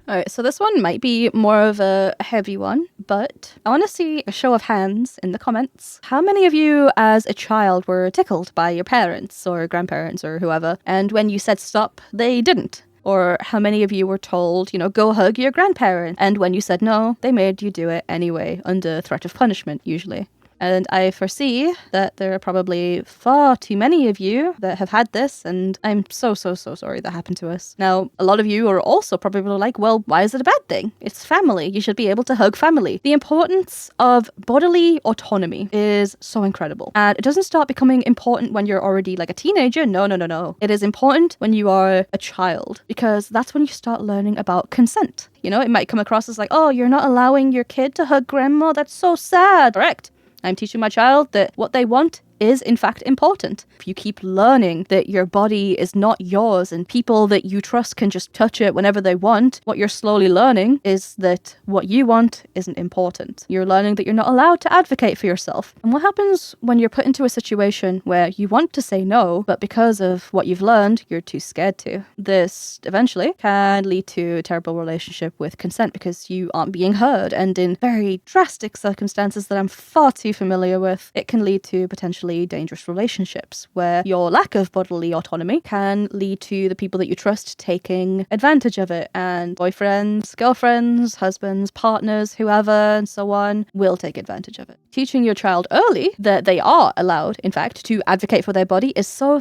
All right, so this one might be more of a heavy one, but I want to see a show of hands in the comments. How many of you as a child were tickled by your parents or grandparents or whoever, and when you said stop, they didn't? Or how many of you were told, go hug your grandparent, and when you said no, they made you do it anyway, under threat of punishment, usually? And I foresee that there are probably far too many of you that have had this, and I'm so sorry that happened to us. Now, a lot of you are also probably like, well, why is it a bad thing? It's family. You should be able to hug family. The importance of bodily autonomy is so incredible. And it doesn't start becoming important when you're already like a teenager. No. It is important when you are a child, because that's when you start learning about consent. It might come across as like, oh, you're not allowing your kid to hug grandma. That's so sad. Correct. I'm teaching my child that what they want is in fact important. If you keep learning that your body is not yours and people that you trust can just touch it whenever they want, what you're slowly learning is that what you want isn't important. You're learning that you're not allowed to advocate for yourself. And what happens when you're put into a situation where you want to say no, but because of what you've learned, you're too scared to? This eventually can lead to a terrible relationship with consent because you aren't being heard, and in very drastic circumstances that I'm far too familiar with, it can lead to potentially dangerous relationships where your lack of bodily autonomy can lead to the people that you trust taking advantage of it, and boyfriends, girlfriends, husbands, partners, whoever, and so on will take advantage of it. Teaching your child early that they are allowed, in fact, to advocate for their body is so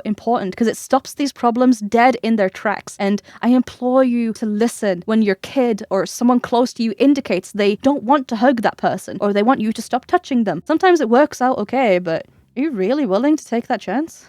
important, because it stops these problems dead in their tracks. And I implore you to listen when your kid or someone close to you indicates they don't want to hug that person or they want you to stop touching them. Sometimes it works out okay, but are you really willing to take that chance?